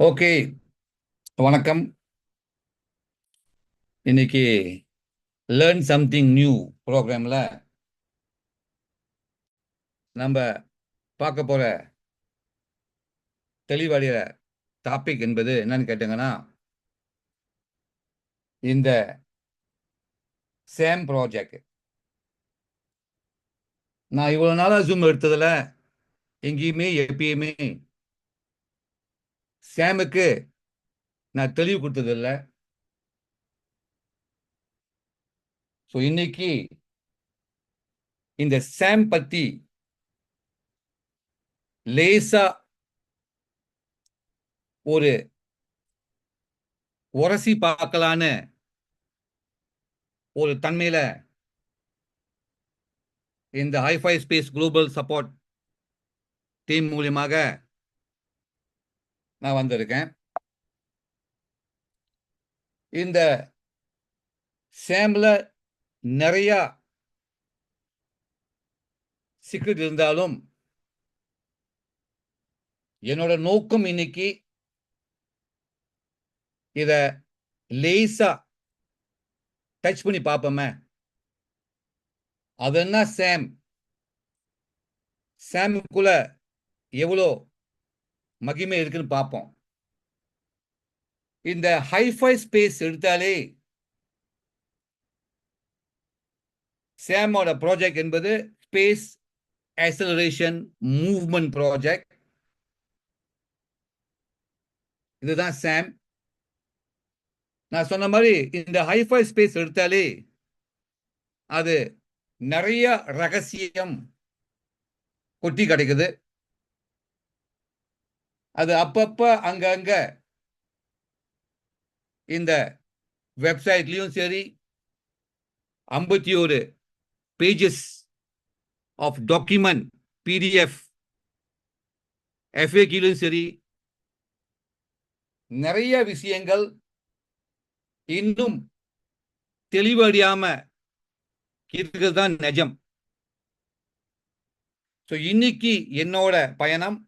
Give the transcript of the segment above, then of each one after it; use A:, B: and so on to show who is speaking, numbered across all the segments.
A: Okay. வணக்கம். இன்னைக்கு learn something new ப்ரோக்ராமில் நம்ம பார்க்க போகிற தெளிவடைகிற டாபிக் என்பது என்னன்னு கேட்டிங்கன்னா, இந்த சேம் ப்ராஜெக்ட். நான் இவ்வளோ நாளாக ஜூம் எடுத்ததில் எங்கேயுமே எப்பயுமே சேமுக்கு நான் தெளிவு கொடுத்ததில்லை. ஸோ இன்னைக்கு இந்த சேம் பற்றி லேசா ஒரு உரசி பார்க்கலான்னு ஒரு தன்மையில் இந்த hi-fi space global support team மூலியமாக நான் வந்திருக்கேன். இந்த சேம்ல நிறைய சீக்ரெட் இருந்தாலும் என்னோட நோக்கம் இன்னைக்கு இத லேசா டச் பண்ணி பார்ப்போமே. அது என்ன சேமுக்குள்ள எவ்வளோ மகிமை இருக்குன்னு பார்ப்போம். இந்த ஹைஃபை ஸ்பேஸ் எடுத்தாலே சேமோட ப்ராஜெக்ட் என்பது ஸ்பேஸ் ஆக்சலரேஷன் மூவ்மெண்ட் ப்ராஜெக்ட். இதுதான் சேம். நான் சொன்ன மாதிரி இந்த ஹைஃபை ஸ்பேஸ் எடுத்தாலே அது நிறைய ரகசியம் கொட்டி கிடைக்குது. அது அப்பப்ப அங்கங்க இந்த வெப்சைட்லயும் சரி, 51 பேஜஸ் ஆஃப் டாக்குமெண்ட் பிடிஎஃப் எஃப்ஏக்யூலும் சரி, நிறைய விஷயங்கள் இன்னும் தெளிவடையாம இருக்கிறது தான் நிஜம். ஸோ இன்னைக்கு என்னோட பயணம்,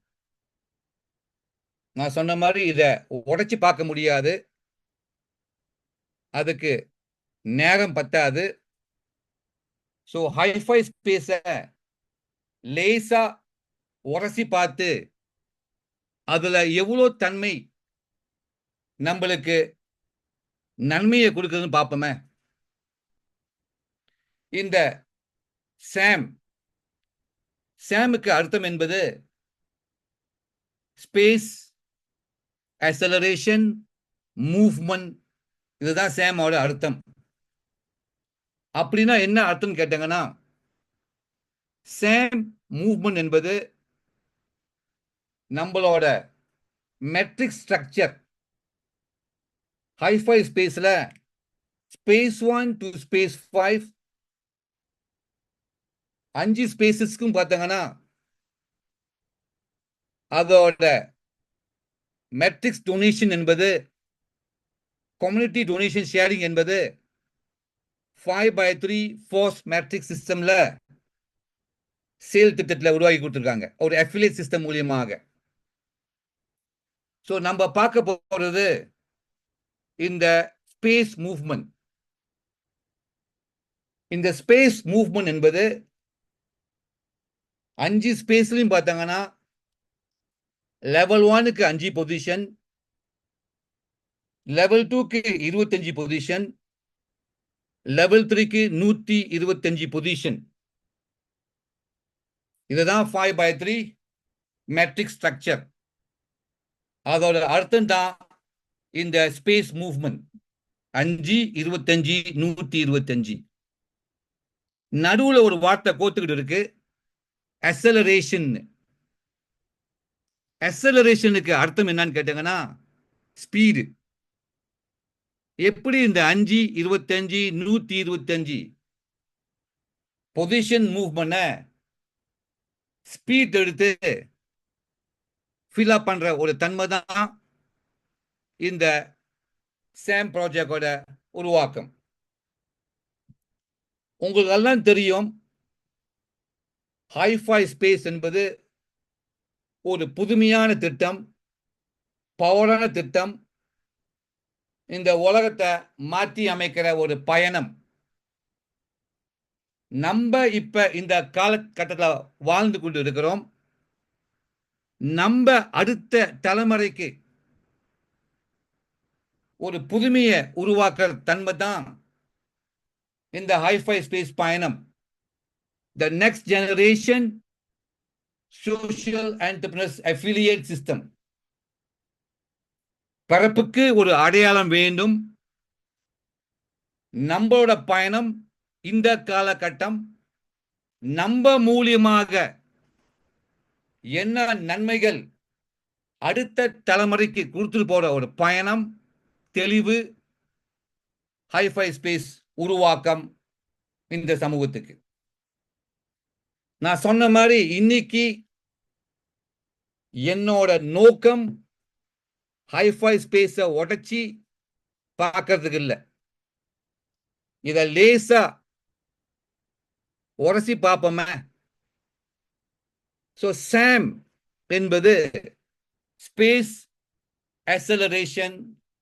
A: நான் சொன்ன மாதிரி இதை உடைச்சு பார்க்க முடியாது, அதுக்கு நேரம் பத்தாது. ஸோ ஹைஃபை ஸ்பேஸை லேசா உரசி பார்த்து அதுல எவ்வளோ தன்மை நம்மளுக்கு நன்மையை கொடுக்குதுன்னு பார்ப்போமே. இந்த சேமுக்கு அர்த்தம் என்பது ஸ்பேஸ் ஆக்சலரேஷன் மூவ்மெண்ட். இதுதான் சேமோட அர்த்தம். அப்படின்னா என்ன அர்த்தம் கேட்டாங்கன்னா, சேம் மூவ்மெண்ட் என்பது நம்மளோட மெட்ரிக் ஸ்ட்ரக்சர். ஹைஃபை ஸ்பேஸ்ல ஸ்பேஸ் 1 டு ஸ்பேஸ் 5 5 ஸ்பேசஸ்க்கும் பார்த்தாங்கன்னா அதோட மெட்ரிக்ஸ் டொனேஷன் என்பது, கம்யூனிட்டி டொனேஷன் ஷேரிங் என்பது 5/3 ஃபோர்ஸ் மேட்ரிக்ஸ் சிஸ்டம்ல சேல் திட்டத்தில் உருவாக்கி கொடுத்துருக்காங்க, ஒரு அஃபிலியேட் சிஸ்டம் மூலியமாக. ஸோ நம்ம பார்க்க போறது இந்த ஸ்பேஸ் மூவ்மெண்ட். இந்த ஸ்பேஸ் மூவ்மெண்ட் என்பது 5 ஸ்பேஸ்லையும் பார்த்தாங்கன்னா லெவல் 1க்கு 5 பொசிஷன், லெவல் 2க்கு 25 பொசிஷன், லெவல் 3க்கு 125 பொசிஷன். இதுதான் 5/3 மேட்ரிக் ஸ்ட்ரக்சர். அதோட அர்த்தம் தான் இந்த ஸ்பேஸ் மூவ்மெண்ட். 5, 25, 125. நடுவுல ஒரு வார்த்தை கோத்துக்கிட்டு இருக்கு, அக்சலரேஷன். அக்சலரேஷனுக்கு அர்த்தம் என்னன்னு கேட்டாங்கன்னா ஸ்பீடு. எப்படி இந்த 5, 25, 125 பொசிஷன் மூவ் பண்ண ஸ்பீட் எடுத்து ஃபில் அப் பண்ற ஒரு தன்மை தான் இந்த சேம் ப்ராஜெக்டோட உருவாக்கம். உங்களுக்கு எல்லாம் தெரியும், ஹைஃபை ஸ்பேஸ் என்பது ஒரு புதுமையான திட்டம். பவரான திட்டம், இந்த உலகத்தை மாற்றி அமைக்கிற ஒரு பயணம். நம்ம இப்ப இந்த காலகட்டத்தில் வாழ்ந்து கொண்டு இருக்கிறோம். நம்ம அடுத்த தலைமுறைக்கு ஒரு புதுமையை உருவாக்குற தன்மை தான் இந்த ஹைஃபை ஸ்பேஸ் பயணம். The next generation social entrepreneurs affiliate system. பரப்புக்கு ஒரு அடையாளம் வேண்டும். நம்மளோட பயணம் இந்த காலகட்டம் நம்ம மூலியமாக என்ன நன்மைகள் அடுத்த தலைமுறைக்கு கொடுத்துட்டு போற ஒரு பயணம், தெளிவு, ஹைஃபை ஸ்பேஸ் உருவாக்கம் இந்த சமூகத்துக்கு. நான் சொன்ன மாதிரி இன்னைக்கு என்னோட நோக்கம் ஹைஃபை ஸ்பேஸை உடைச்சி பார்க்கறதுக்கு இல்லை. இதை லேசா உரசி பார்ப்போமே. ஸோ சாம் என்பது ஸ்பேஸ் அக்சலரேஷன்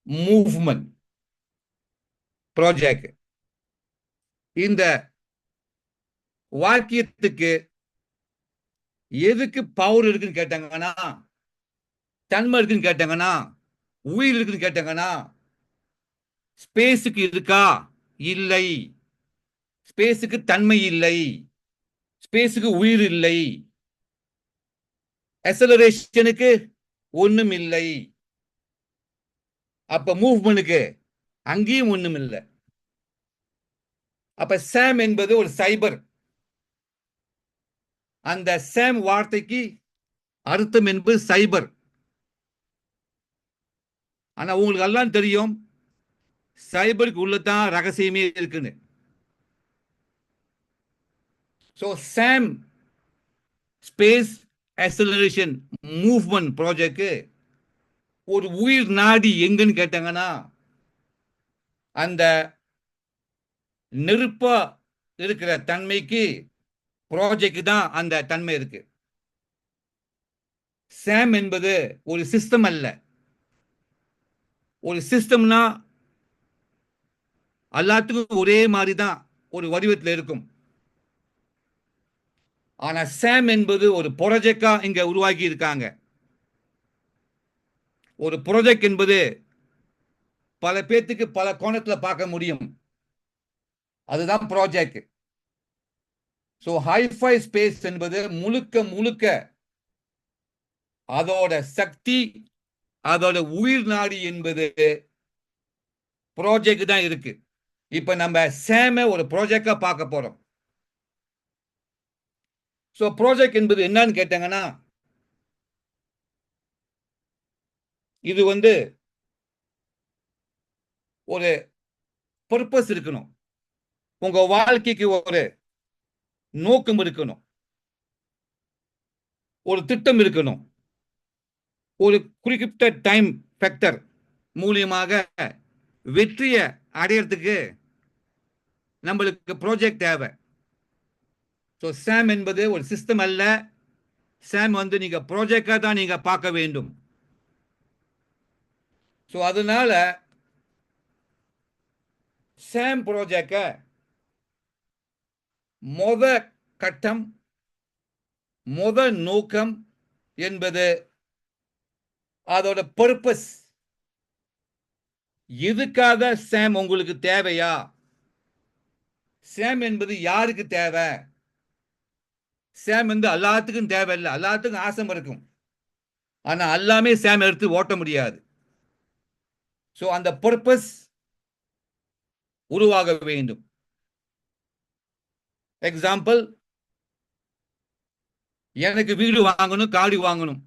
A: மூவ்மெண்ட் ப்ராஜெக்ட். இந்த வாக்கியத்துக்கு எதுக்கு பவர் இருக்குன்னு கேட்டாங்கன்னா, தன்மை இருக்குன்னு கேட்டாங்கன்னா, உயிர் இருக்குன்னு கேட்டாங்கன்னா, ஸ்பேஸுக்கு இருக்கா? இல்லை. ஸ்பேஸுக்கு தன்மை இல்லை, ஸ்பேஸுக்கு உயிர் இல்லை, அக்சலரேஷனுக்கு ஒண்ணும் இல்லை. அப்ப மூவ்மெண்ட்டுக்கு அங்கேயும் ஒண்ணும் இல்லை. அப்ப சாம் என்பது ஒரு சைபர். அந்த சாம் வார்த்தைக்கு அர்த்தம் என்பது சைபர். ஆனா உங்களுக்கு எல்லாம் தெரியும் சைபருக்கு உள்ளதான் ரகசியமே இருக்குன்னு. ஸோ சாம் ஸ்பேஸ் அக்சலரேஷன் மூவ்மெண்ட் ப்ராஜெக்ட் ஒரு உயிர் நாடி எங்கன்னு கேட்டாங்கன்னா, அந்த நெருப்பா இருக்கிற தன்மைக்கு ப்ராஜெக்ட் தான் அந்த தன்மை இருக்கு. சாம் என்பது ஒரு சிஸ்டம் அல்ல. ஒரு சிஸ்டம்னா எல்லாத்துக்கும் ஒரே மாதிரி தான் ஒரு வடிவத்தில் இருக்கும். ஆனா சாம் என்பது ஒரு ப்ராஜெக்டா இங்க உருவாக்கி இருக்காங்க. ஒரு ப்ராஜெக்ட் என்பது பல பேத்துக்கு பல கோணத்துல பார்க்க முடியும். அதுதான் ப்ராஜெக்ட். ஸோ ஹைஃபை ஸ்பேஸ் என்பது முழுக்க முழுக்க அதோட சக்தி, அதோட உயிர் நாடி என்பது ப்ராஜெக்ட் தான் இருக்கு. இப்ப நம்ம சாம ஒரு ப்ராஜெக்டா பார்க்க போறோம். ஸோ ப்ராஜெக்ட் என்பது என்னன்னு கேட்டாங்கன்னா, இது ஒரு பர்பஸ் இருக்கணும். உங்க வாழ்க்கைக்கு ஒரு நோக்கம் இருக்கணும், ஒரு திட்டம் இருக்கணும். ஒரு குறிப்பிட்ட டைம் ஃபேக்டர் மூலியமாக வெற்றியை அடையறதுக்கு நம்மளுக்கு ப்ராஜெக்ட் தேவை. ஸோ சாம் என்பது ஒரு சிஸ்டம் அல்ல. சாம் நீங்க ப்ராஜெக்டா தான் நீங்க பார்க்க வேண்டும். ஸோ அதனால சாம் ப்ராஜெக்ட முத கட்டம், முத நோக்கம் என்பது அதோட பர்பஸ். எதுக்காக சாம் உங்களுக்கு தேவையா? சாம் என்பது யாருக்கு தேவை? சாம் எல்லாத்துக்கும் தேவையில்லை. எல்லாத்துக்கும் ஆசை இருக்கும். ஆனா எல்லாமே சாம் எடுத்து ஓட்ட முடியாது. ஸோ அந்த பர்பஸ் உருவாக வேண்டும். எக்ஸாம்பிள், எனக்கு வீடு வாங்கணும், காடி வாங்கணும்,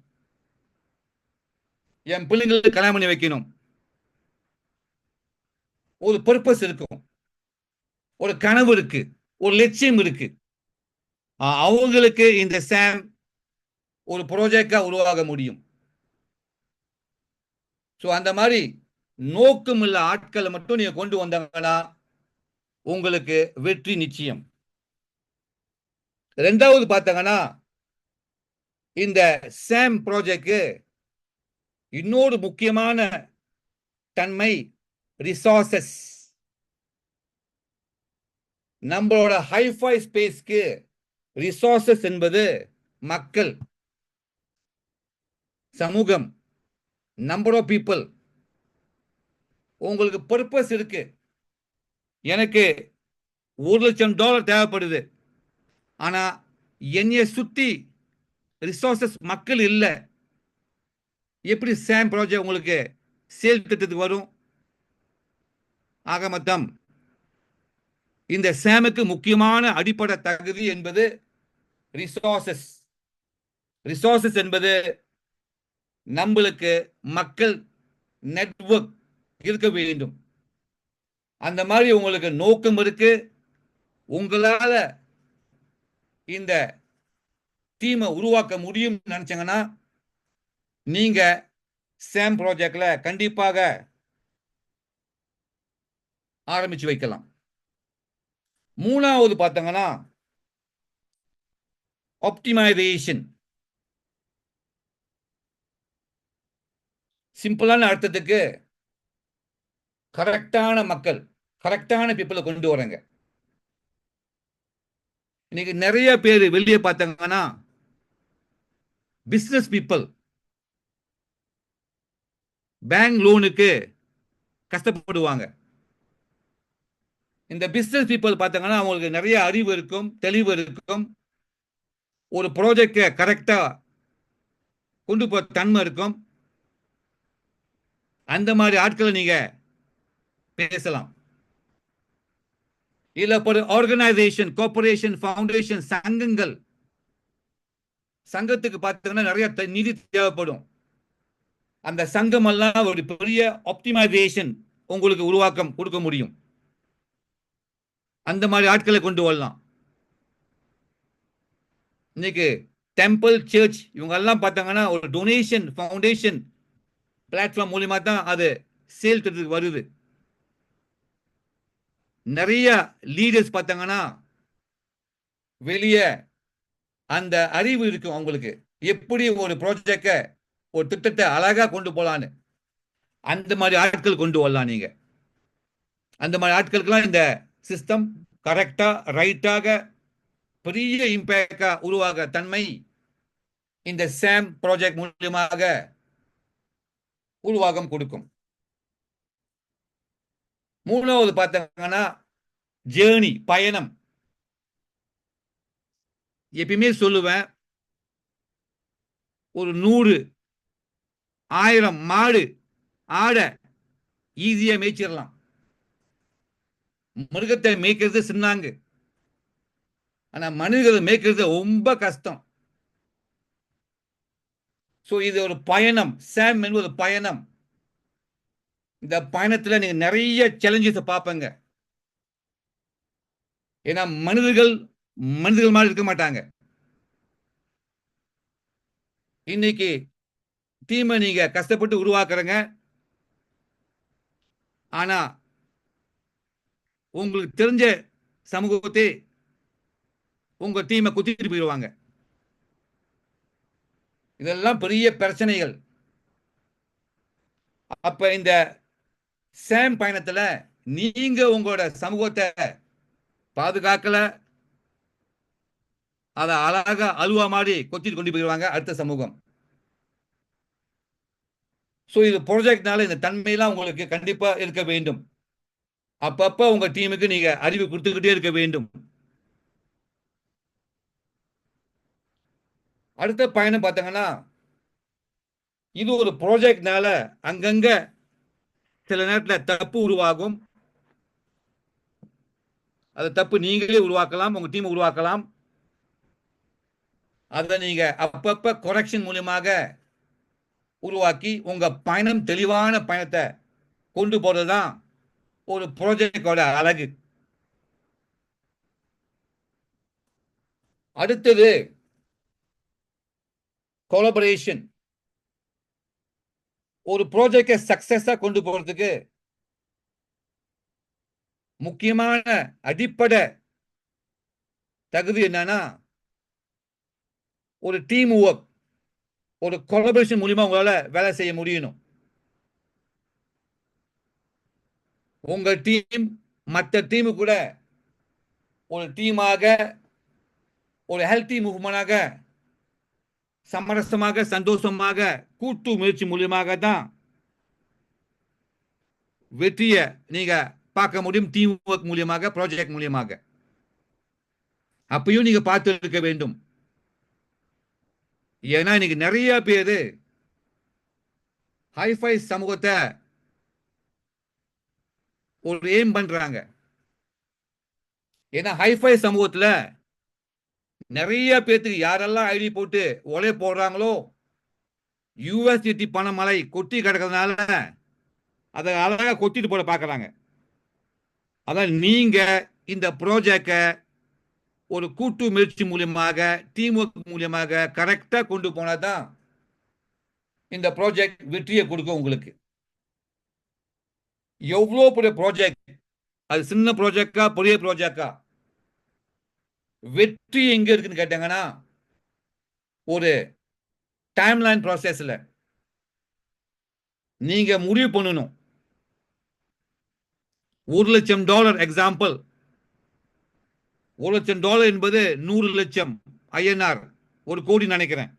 A: என் பிள்ளைங்களுக்கு கல்யாணம் பண்ணி வைக்கணும். ஒரு பர்பஸ் இருக்கும், ஒரு கனவு இருக்கு, ஒரு லட்சியம் இருக்கு. அவங்களுக்கு இந்த சாம் ஒரு ப்ராஜெக்டா உருவாக முடியும். ஸோ அந்த மாதிரி நோக்கம் உள்ள ஆட்களை மட்டும் நீங்க கொண்டு வந்தாங்கன்னா உங்களுக்கு வெற்றி நிச்சயம். ரெண்டாவது பார்த்தாங்கன்னா, இந்த சாம் ப்ராஜெக்ட் இன்னொரு முக்கியமான தன்மை ரிசோர்சஸ். நம்மளோட ஹைஃபை ஸ்பேஸ்க்கு ரிசோர்சஸ் என்பது மக்கள், சமூகம், நம்பர் ஆஃப் பீப்புள். உங்களுக்கு பர்பஸ் இருக்கு. எனக்கு $1,00,000 தேவைப்படுது. ஆனா என்னைய சுத்தி ரிசோர்சஸ் மக்கள் இல்லை. எப்படி சாம் ப்ராஜெக்ட் உங்களுக்கு சேல் திட்டத்துக்கு வரும்? ஆக மொத்தம் இந்த சாமுக்கு முக்கியமான அடிப்படை தகுதி என்பது ரிசோர்சஸ். ரிசோர்சஸ் என்பது நம்மளுக்கு மக்கள் நெட்வொர்க் இருக்க வேண்டும். அந்த மாதிரி உங்களுக்கு நோக்கம் இருக்கு. உங்களால இந்த டீமை உருவாக்க முடியும் நினைச்சீங்கன்னா நீங்க சாம் ப்ராஜெக்ட்ல கண்டிப்பாக ஆரம்பிச்சு வைக்கலாம். மூணாவது பார்த்தீங்கன்னா ஆப்டிமைசேஷன். சிம்பிளான அர்த்தத்துக்கு கரெக்டான மக்கள், கரெக்டான பீப்புளை கொண்டு வரங்க. இன்னைக்கு நிறைய பேர் வெளியே பார்த்தாங்கன்னா பிசினஸ் பீப்புள் பேங்க் லோனுக்கு கஷ்டப்படுவாங்க. இந்த பிசினஸ் பீப்புள் பார்த்தாங்கன்னா அவங்களுக்கு நிறைய அறிவு இருக்கும், தெளிவு இருக்கும், ஒரு ப்ராஜெக்டை கரெக்டா கொண்டு போற தன்மை இருக்கும். அந்த மாதிரி ஆட்களை நீங்க பேசலாம். இல்ல ஒரு ஆர்கனைசேஷன், கார்பரேஷன், ஃபவுண்டேஷன், சங்கங்கள், சங்கத்துக்கு பார்த்தீங்கன்னா நிறைய நிதி தேவைப்படும். அந்த சங்கம் எல்லாம் ஒரு பெரிய ஆப்டிமைசேஷன் உங்களுக்கு உருவாக்கம் கொடுக்க முடியும். அந்த மாதிரி ஆட்களை கொண்டு வரலாம். இன்னைக்கு டெம்பிள், சர்ச் இவங்க எல்லாம் பார்த்தாங்கன்னா ஒரு டொனேஷன் ஃபவுண்டேஷன் பிளாட்ஃபார்ம் மூலியமா தான் அது சேல் வருது. நிறைய லீடர்ஸ் பார்த்தாங்கன்னா வெளியே அந்த அறிவு இருக்கும் அவங்களுக்கு, எப்படி ஒரு ப்ராஜெக்ட ஒரு திட்டத்தை அழகா கொண்டு போலான்னு. அந்த மாதிரி ஆட்கள் கொண்டு வரலாம் நீங்க. அந்த மாதிரி ஆட்களுக்கெல்லாம் இந்த சிஸ்டம் கரெக்டா ரைட்டாக பெரிய இம்பேக்டா உருவாக தன்மை இந்த சாம் ப்ராஜெக்ட் மூலியமாக உருவாகம் கொடுக்கும். மூணாவது பார்த்தாங்கன்னா ஜேர்னி, பயணம். எப்பயுமே சொல்லுவேன், ஒரு 100,000 மாடு ஆட ஈஸியா மேய்ச்சிடலாம். மிருகத்தை மேய்க்கிறது சின்னாங்க, ஆனா மனிதர்களை மேய்க்கிறது ரொம்ப கஷ்டம். சோ இது ஒரு பயணம். சாம் என்பது ஒரு பயணம். இந்த பயணத்துல நீங்க நிறைய சேலஞ்சஸ் பார்ப்பங்க. ஏன்னா மனிதர்கள் மாதிரி இருக்க மாட்டாங்க. இன்னைக்கு டீமை நீங்க கஷ்டப்பட்டு உருவாக்குறங்க, ஆனா உங்களுக்கு தெரிஞ்ச சமூகத்தை உங்க டீமை குத்திட்டு போயிடுவாங்க. இதெல்லாம் பெரிய பிரச்சனைகள். அப்ப இந்த சாம் பயணத்துல நீங்க உங்களோட சமூகத்தை பாதுகாக்கல, அதை அழகா அலுவா மாதிரி கொத்திட்டு கொண்டு போயிடுவாங்க அடுத்த சமூகம். சோ இது ப்ராஜெக்ட்னால இந்த தன்மையெல்லாம் உங்களுக்கு கண்டிப்பா இருக்க வேண்டும். அப்பப்ப உங்க டீமுக்கு நீங்க அறிவு கொடுத்துக்கிட்டே இருக்க வேண்டும். அடுத்த பயணம் பார்த்தீங்கன்னா, இது ஒரு ப்ராஜெக்ட்னால அங்கங்க சில நேரத்தில் தப்பு உருவாகும். அது தப்பு நீங்களே உருவாக்கலாம், உங்க டீம் உருவாக்கலாம். அதை நீங்க அப்பப்ப கரெக்ஷன் மூலியமாக உருவாக்கி உங்க பயணம் தெளிவான பயணத்தை கொண்டு போறதுதான் ஒரு ப்ராஜெக்டோட அழகு. அடுத்தது கொலாபரேஷன். ஒரு ப்ராஜெக்டை சக்சஸா கொண்டு போறதுக்கு முக்கியமான அடிப்படை தகுதி என்னன்னா ஒரு டீம் ஒர்க். ஒரு கொலபரேஷன் மூலியமா உங்களால வேலை செய்ய முடியணும். உங்க டீம் மற்ற டீமு கூட ஒரு டீமாக, ஒரு ஹெல்த்தி மூவ்மெண்டாக, சமரசமாக, சந்தோஷமாக, கூட்டு முயற்சி மூலியமாக தான் வெற்றியை நீங்க பார்க்க முடியும். டீம் ஒர்க் மூலியமாக, ப்ராஜெக்ட் மூலியமாக. அப்பயும் நீங்க பார்த்து இருக்க வேண்டும். ஏன்னா இன்னைக்கு நிறைய பேரு ஹைஃபை சமூகத்தை ஒரு எய்ம் பண்றாங்க. ஏன்னா ஹைஃபை சமூகத்துல நிறைய பேத்துக்கு யாரெல்லாம் ஐடி போட்டு ஒலை போடுறாங்களோ, யூஎஸ்டிடி பணமழை கொட்டி கிடக்கிறதுனால அதை அழகா கொட்டிட்டு போட பாக்குறாங்க. அதான் நீங்க இந்த ப்ராஜெக்ட ஒரு கூட்டு முயற்சி மூலியமாக, டீம் ஒர்க் மூலியமாக கரெக்டா கொண்டு போனாதான் இந்த ப்ராஜெக்ட் வெற்றியை கொடுக்கும் உங்களுக்கு. எவ்வளவு பெரிய ப்ராஜெக்ட், அது சின்ன ப்ராஜெக்டா பெரிய ப்ராஜெக்டா, வெற்றி எங்க இருக்குன்னு கேட்டாங்கன்னா ஒரு டைம்லைன் ப்ராசஸ்ல நீங்க முடிவு பண்ணணும். $1,00,000 எக்ஸாம்பிள், $1,00,000 என்பது 100 லட்சம் ஐஎன்ஆர், 1 கோடி நினைக்கிறேன்.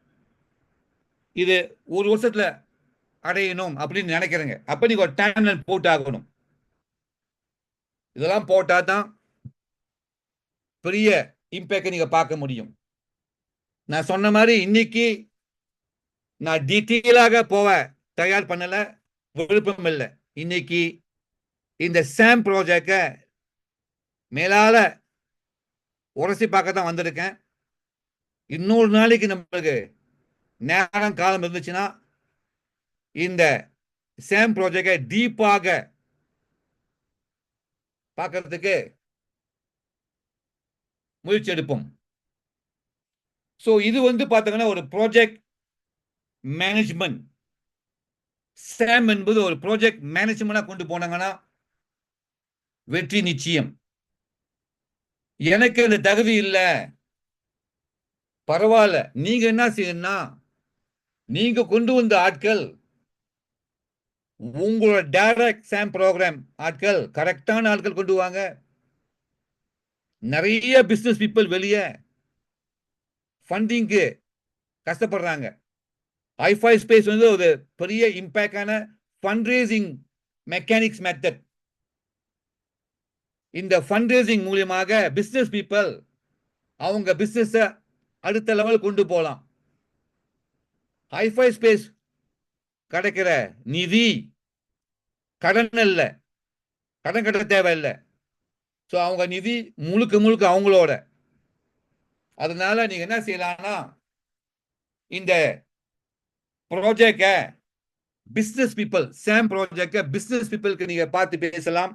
A: இது ஒரு வருஷத்துல அடையணும் அப்படின்னு நினைக்கிறேங்க. அப்ப நீங்க ஒரு டைம்லைன் போட்டு ஆகணும். இதெல்லாம் போட்டா தான் பெரிய இம்பேக்ட் நீங்க பார்க்க முடியும். நான் சொன்ன மாதிரி இன்னைக்கு நான் டீட்டெயிலாக போக தயார் பண்ணல, விருப்பம் இல்லை. இன்னைக்கு இந்த சாம் ப்ராஜெக்ட மேலால உரசி பார்க்க தான் வந்திருக்கேன். இன்னொரு நாளைக்கு நம்மளுக்கு நேரம் காலம் இருந்துச்சுன்னா இந்த சாம் ப்ராஜெக்டை டீப்பாக பார்க்கறதுக்கு முயற்சி எடுப்போம். ஸோ இது பார்த்தீங்கன்னா ஒரு ப்ராஜெக்ட் மேனேஜ்மெண்ட். சாம் என்பது ஒரு ப்ராஜெக்ட் மேனேஜ்மெண்டா கொண்டு போனாங்கன்னா வெற்றி நிச்சயம். எனக்கு அந்த தகுதி இல்லை, பரவாயில்ல. நீங்க என்ன செய்யணும்னா, நீங்க கொண்டு வந்த ஆட்கள், உங்களோட டைரக்ட் சாம் ப்ரோக்ராம் ஆட்கள், கரெக்டான ஆட்கள் கொண்டு வாங்க. நிறைய பிசினஸ் பீப்புள் வெளியே ஃபண்டிங்க்கு கஷ்டப்படுறாங்க. ஐஃபை ஸ்பேஸ் ஒரு பெரிய இம்பாக்டான ஃபண்ட்ரேசிங் மெக்கானிக்ஸ் மெத்தட். இந்த ஃபண்ட்ரேசிங் மூலியமாக பிசினஸ் பீப்புள் அவங்க பிசினஸ் அடுத்த லெவல் கொண்டு போகலாம். ஹைஃபை ஸ்பேஸ் கிடைக்கிற நிதி கடன் இல்ல, கடன் கட்ட தேவையில்லை. ஸோ அவங்க நிதி முழுக்க முழுக்க அவங்களோட. அதனால நீங்க என்ன செய்யலாம்னா, இந்த ப்ராஜெக்ட பிசினஸ் பீப்புள், சாம் ப்ராஜெக்ட பிசினஸ் பீப்புளுக்கு நீங்க பார்த்து பேசலாம்.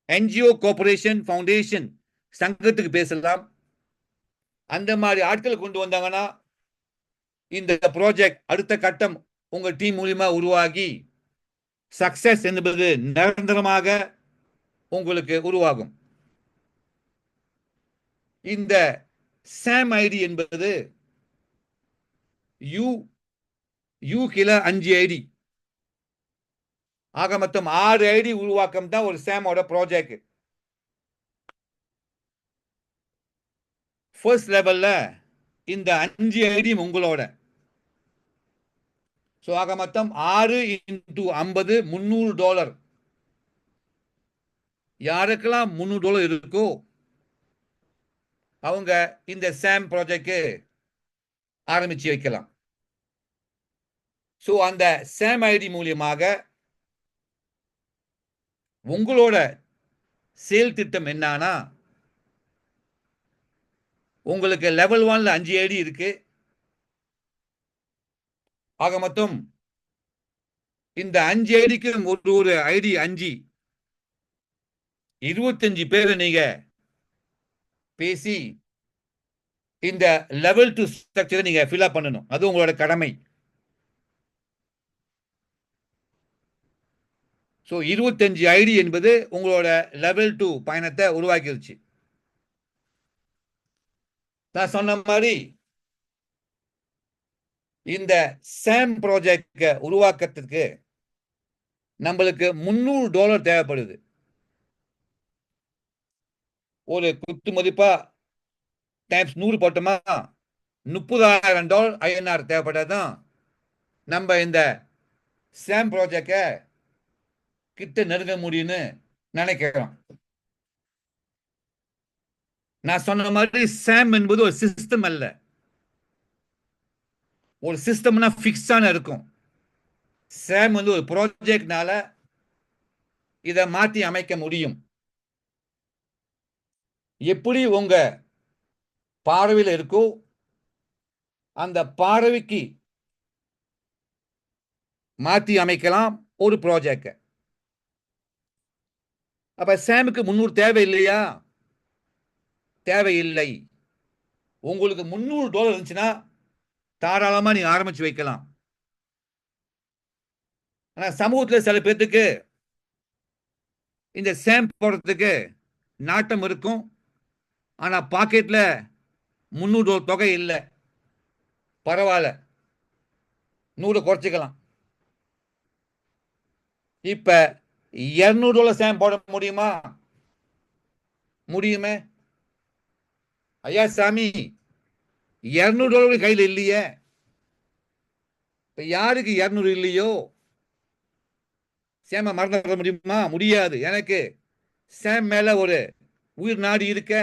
A: என்ஜிஓ, கார்பரேஷன், ஃபவுண்டேஷன், சங்கத்துக்கு பேசலாம். அந்த மாதிரி ஆட்கள் கொண்டு வந்தாங்கன்னா இந்த ப்ராஜெக்ட் அடுத்த கட்டம் உங்க டீம் மூலியமா உருவாகி சக்சஸ் என்பது நிரந்தரமாக உங்களுக்கு உருவாகும். இந்த சாம் ஐடி என்பது யூ கில 5 ஐடி ஆக மொத்தம் 6 ஐடி உருவாக்கம் தான் ஒரு சாமோட ப்ராஜெக்ட். ஃபர்ஸ்ட் லெவல்ல இந்த 5 ஐடி உங்களோட. ஸோ ஆக மொத்தம் 6 × 50 $300. யாருக்கெல்லாம் $300 இருக்கோ அவங்க இந்த சாம் ப்ராஜெக்ட் ஆரம்பிச்சு வைக்கலாம். ஸோ அந்த சாம் ஐடி மூலியமாக உங்களோட சேல் திட்டம் என்னன்னா, உங்களுக்கு லெவல் 1ல 5 ஐடி இருக்கு. ஆக மொத்தம் இந்த 5 ஐடிக்கு ஒரு ஐடி 5, 25 பேரை நீங்க பேசி இந்த லெவல் 2 ஸ்ட்ரக்சரை நீங்க ஃபில் அப் பண்ணணும். அது உங்களோட கடமை. ஸோ 25 ஐடி என்பது உங்களோட லெவல் 2 பயணத்தை உருவாக்கிருச்சு. நான் சொன்ன மாதிரி இந்த சாம் ப்ராஜெக்ட் உருவாக்கத்திற்கு நம்மளுக்கு $300 தேவைப்படுது. ஒரு குத்து மதிப்பா டைம்ஸ் 100 போட்டோமா $30,000 ஐஎன்ஆர் தேவைப்பட்டாதான் நம்ம இந்த சாம் ப்ராஜெக்ட கிட்ட நெருங்க முடியும்னு நினைக்கிறோம். நான் சொன்ன மாதிரி சாம் என்பது ஒரு சிஸ்டம் அல்ல. ஒரு சிஸ்டம்னா ஃபிக்ஸான இருக்கும். சாம் வந்து ஒரு ப்ராஜெக்ட்னால இதை மாற்றி அமைக்க முடியும். எப்படி உங்க பார்வையில் இருக்கோ அந்த பார்வைக்கு மாற்றி அமைக்கலாம் ஒரு ப்ராஜெக்ட். அப்ப சாமுக்கு 300 தேவை இல்லையா? தேவையில்லை. உங்களுக்கு $300 இருந்துச்சுன்னா தாராளமா நீங்க ஆரம்பிச்சு வைக்கலாம். ஆனா சமூகத்துல சில பேர்த்துக்கு இந்த சாம் போடுறதுக்கு நாட்டம் இருக்கும். ஆனா பாக்கெட்ல $300 தொகை இல்லை. பரவாயில்ல, 100 குறைச்சிக்கலாம். இப்ப $200 சாம் போட முடியுமா? முடியுமே. ஐயா சாமி, $200 கையில் இல்லையே. இப்ப யாருக்கு 200 இல்லையோ சாம மறந்துட முடியுமா? முடியாது. எனக்கு சாம் மேல ஒரு உயிர் நாடி இருக்க.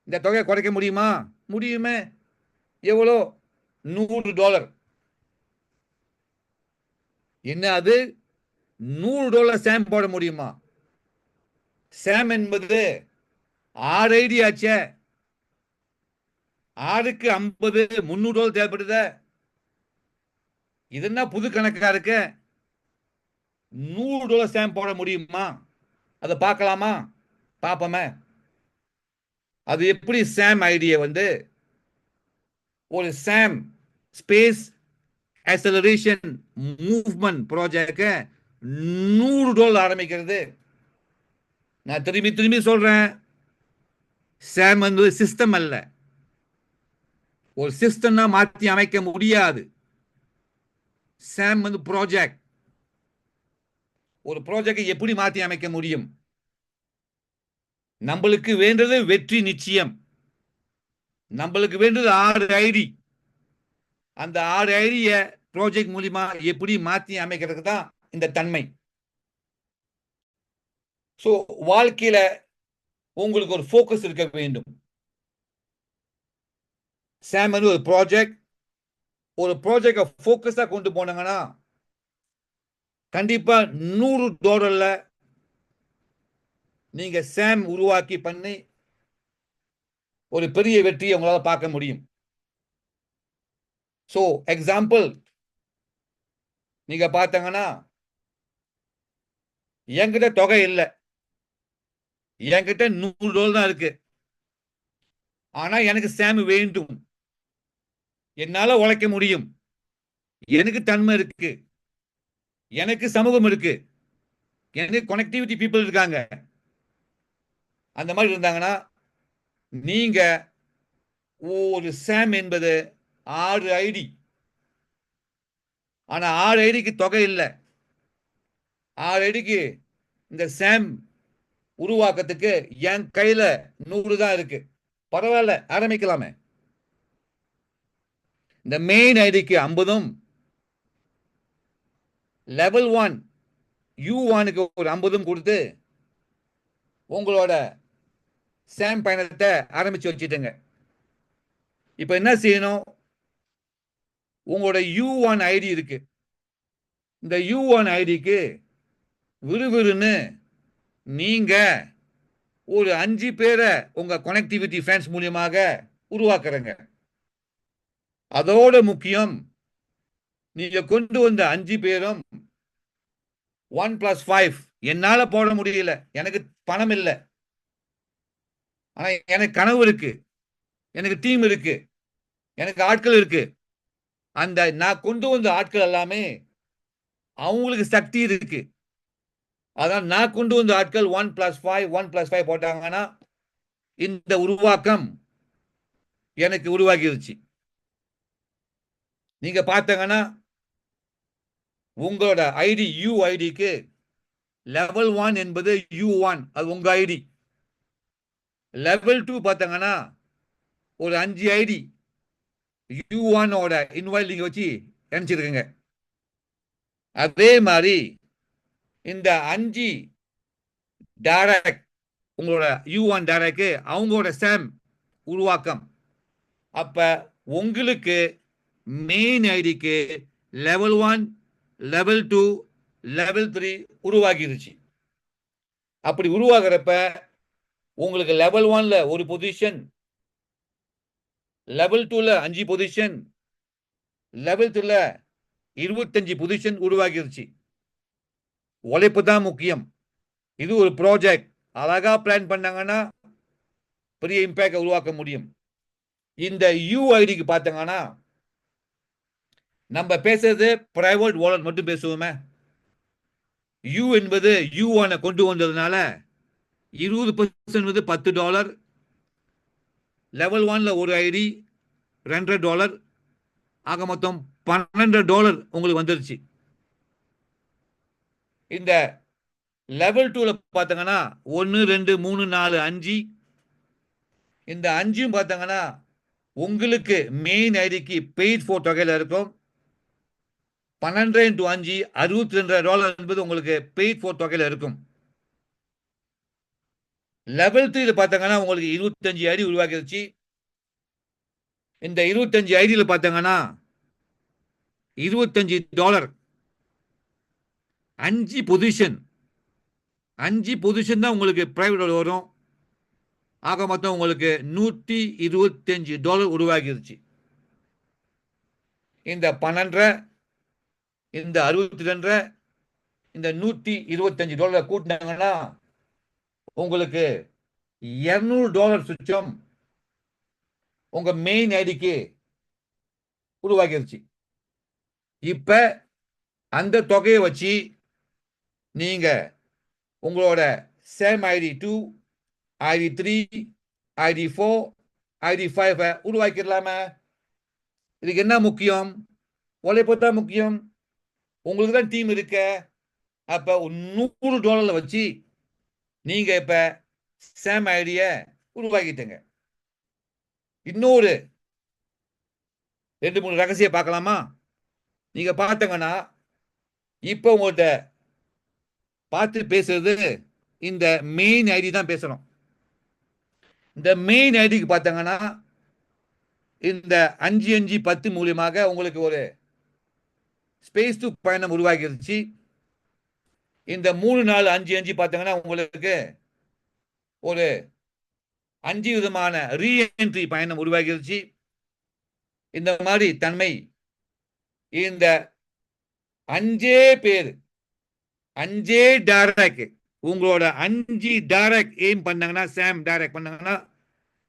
A: இந்த தொகையை குறைக்க முடியுமா? முடியுமே. எவ்வளோ? $100. என்ன அது? $100 சாம் போட முடியுமா? சாம் என்பது 6 ஐடி ஆச்சே. 6க்கு 50, $300 தேவைப்படுத. இது என்ன புது கணக்கா இருக்கு? $100 சாம் போட முடியுமா? அதை பார்க்கலாமா? பார்ப்போமே. அது எப்படி சாம் ஐடியை வந்து ஒரு சாம் ஸ்பேஸ் அக்சலரேஷன் மூவ்மெண்ட் ப்ராஜெக்ட் $100 ஆரம்பிக்கிறது. நான் திரும்பி திரும்பி சொல்றேன், சாம் வந்து சிஸ்டம் அல்ல. ஒரு சிஸ்டம்னா மாற்றி அமைக்க முடியாது. சாம் வந்து ப்ராஜெக்ட். ஒரு ப்ராஜெக்ட் எப்படி மாற்றி அமைக்க முடியும்? நம்மளுக்கு வேண்டது வெற்றி நிச்சயம். நம்மளுக்கு வேண்டது 6 ஐடி. அந்த 6 ஐடிய ப்ராஜெக்ட் மூலியமா எப்படி மாற்றி அமைக்கிறதுக்கு தான் இந்த தன்மை. சோ வாழ்க்கையில உங்களுக்கு ஒரு ஃபோக்கஸ் இருக்க வேண்டும். சாம் வந்து ஒரு ப்ராஜெக்ட் ஃபோக்கஸா கொண்டு போனாங்கன்னா கண்டிப்பா $100 நீங்க சாம் உருவாக்கி பண்ணி ஒரு பெரிய வெற்றியை உங்களால பார்க்க முடியும். சோ எக்ஸாம்பிள் நீங்க பார்த்தாங்கன்னா, என்கிட்ட தொகை இல்லை. என்கிட்ட $100 தான் இருக்கு. ஆனா எனக்கு சாம் வேண்டும். என்னால உழைக்க முடியும். எனக்கு தன்மை இருக்கு. எனக்கு சமூகம் இருக்கு. எனக்கு கனெக்டிவிட்டி பீப்புள் இருக்காங்க. அந்த மாதிரி இருந்தாங்கன்னா நீங்க ஒரு சாம் என்பது 6 ஐடி. ஆனா 6 ஐடிக்கு தொகை இல்லை. 6 ஐடிக்கு இந்த சாம் உருவாக்கத்துக்கு என் கையில 100 தான் இருக்கு. பரவாயில்ல, ஆரம்பிக்கலாமே. இந்த மெயின் ஐடிக்கு 50, லெவல் 1 U1க்கு ஒரு 50 கொடுத்து உங்களோட சாம் பயணத்தை ஆரம்பிச்சு வச்சுட்டுங்க. இப்ப என்ன செய்யணும்? உங்களோட U1 ஐடி இருக்கு. இந்த U1 ஐடிக்கு விறுவிறுன்னு நீங்க ஒரு 5 பேரை உங்க கனெக்டிவிட்டி ஃப்ரெண்ட்ஸ் மூலியமாக உருவாக்குறங்க. அதோட முக்கியம், நீங்க கொண்டு வந்த 5 பேரும் 1+5. என்னால போட முடியல, எனக்கு பணம் இல்லை. ஆனா எனக்கு கனவு இருக்கு, எனக்கு டீம் இருக்கு, எனக்கு ஆட்கள் இருக்கு. அந்த நான் கொண்டு வந்த ஆட்கள் எல்லாமே அவங்களுக்கு சக்தி இருக்கு. அதான் நான் கொண்டு வந்த ஆட்கள் 1+5 போட்டாங்கன்னா இந்த உருவாக்கம் எனக்கு உருவாக்கிருச்சு. நீங்க பார்த்தீங்கன்னா உங்களோட ஐடி யூ ஐடிக்கு லெவல் 1 என்பது U1, அது உங்க ஐடி. லெவல் 2 பார்த்தீங்கன்னா ஒரு 5 ஐடி U1 ஓட இன்வாய்ஸ் நீங்க வச்சு நினைச்சிருக்கீங்க. அதே மாதிரி இந்த 5 டைரக்ட் உங்களோட U1 டைரக்ட் அவங்களோட சாம் உருவாக்கம். அப்ப உங்களுக்கு மெயின் ஐடிக்கு லெவல் 1, லெவல் 2, லெவல் 3 உருவாகிருச்சு. அப்படி உருவாகிறப்ப உங்களுக்கு லெவல் 1ல ஒரு பொசிஷன், லெவல் 2ல 5 பொசிஷன், லெவல் 3ல 25 பொசிஷன் உருவாகிருச்சு. உழைப்பு தான் முக்கியம். இது ஒரு ப்ராஜெக்ட். அழகா பிளான் பண்ணாங்கன்னா பெரிய இம்பாக்ட் உருவாக்க முடியும். இந்த யூஐடிக்கு பார்த்தீங்கன்னா நம்ம பேசுறது பிரைவேட் வாலெட் மட்டும் பேசுவோமே. யூ என்பது U1 கொண்டு வந்ததுனால 20% வந்து $10, லெவல் 1ல ஒரு ஐடி $200, ஆக மொத்தம் $12 உங்களுக்கு வந்துருச்சு. இந்த லெவல் 2ல பார்த்தீங்கன்னா 1, 2, 3, 4, 5 இந்த 5ம் பார்த்தீங்கன்னா உங்களுக்கு மெயின் ஐடிக்கு பெய்ட் ஃபோர் தொகையில் இருக்கும். 12 into 5 $62 என்பது உங்களுக்கு பெய்ட் ஃபோர் தொகையில் இருக்கும். லெவல் 3ல பார்த்தீங்கன்னா உங்களுக்கு 25 ஐடி உருவாக்கிருச்சு. இந்த 25 ஐடியில பார்த்தீங்கன்னா $25 5 பொசிஷன் தான் உங்களுக்கு பிரைவேட் வரும். ஆக மொத்தம் உங்களுக்கு $125 உருவாகிருச்சு. இந்த 12 இந்த 62 இந்த $125 கூட்டினாங்கன்னா உங்களுக்கு $200 சுச்சம் உங்க மெயின் ஐடிக்கு உருவாகிருச்சு. இப்ப அந்த தொகையை வச்சு நீங்க உங்களோட same ID 2, ID 3, ID 4, ID 5 உருவாக்கிடலாமா? இதுக்கு என்ன முக்கியம்? உழைப்பு தான் முக்கியம். உங்களுக்கு தான் டீம் இருக்க. அப்ப $100 வச்சு நீங்க இப்ப சேம் ஐடிய உருவாக்கிட்டீங்க. இன்னொரு 2-3 ரகசியம் பார்க்கலாமா? நீங்க பார்த்தீங்கன்னா இப்ப உங்கள்கிட்ட பார்த்து பேசுறது இந்த மெயின் ஐடி தான் பேசணும். இந்த மெயின் ஐடிக்கு பார்த்தீங்கன்னா இந்த 5-5-10 மூலியமாக உங்களுக்கு ஒரு ஸ்பேஸ் டு பயணம் உருவாகிருச்சு. இந்த 3-4-5-5 பார்த்தீங்கன்னா உங்களுக்கு ஒரு 5 விதமான ரீஎன்ட்ரி பயணம் உருவாகிருச்சு. இந்த மாதிரி தன்மை இந்த 5 பேர் 5 டைரக்ட் உங்களோட 5 டைரக்ட் எய்ம் பண்ணாங்கன்னா சாம் டைரக்ட் பண்ணாங்கன்னா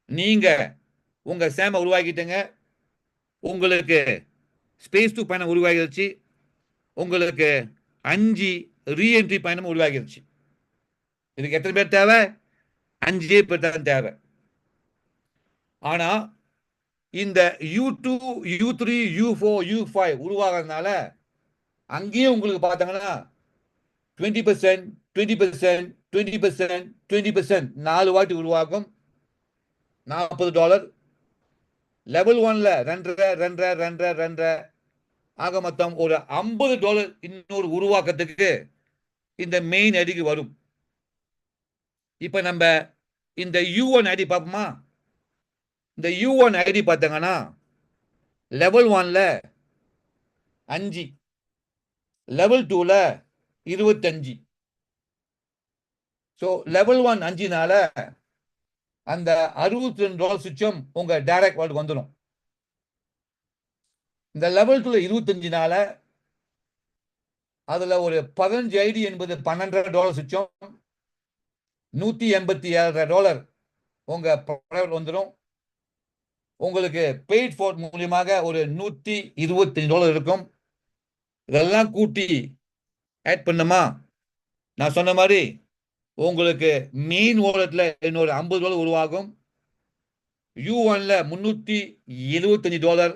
A: நீங்க உங்க சாம உருவாக்கிட்டீங்க. உங்களுக்கு ஸ்பேஸ் டு பயணம் உருவாகிருச்சு. உங்களுக்கு 5 ரீஎன்ட்ரி பயணம் உருவாகிருச்சு. இதுக்கு எத்தனை பேர் தேவை? 5 பேர் தான் தேவை. ஆனா இந்த U2, U3, U4, U5 உருவாகிறதுனால அங்கேயும் உங்களுக்கு பார்த்தாங்கன்னா 20%, 20%, 20%, 20% 4 வாட்டி உருவாகும். $40. லெவல் 1ல 2 ஆக மொத்தம் ஒரு $50 இன்னொரு உருவாக்கத்துக்கு இந்த மெயின் ஐடிக்கு வரும். இப்ப நம்ம இந்த U1 ஐடி பார்ப்போமா? இந்த U1 ஐடி பார்த்தீங்கன்னா லெவல் 1ல 5, லெவல் 2ல 25. ஸோ லெவல் 1 5னால அந்த $62 சுச்சம் உங்க டைரக்ட் வாலெட் வந்துடும். இந்த லெவல் 2ல 25னால அதுல ஒரு 15 ஐடி என்பது $12 சுச்சம் $187 உங்க பிரைவேட் வந்துடும். உங்களுக்கு பெய்ட் ஃபோர் மூலியமாக ஒரு $125 இருக்கும். இதெல்லாம் கூட்டி ஆட் பண்ணுமா? நான் சொன்ன மாதிரி உங்களுக்கு மெயின் வாலெட்ல இன்னொரு $50 உருவாகும். U1ல $375,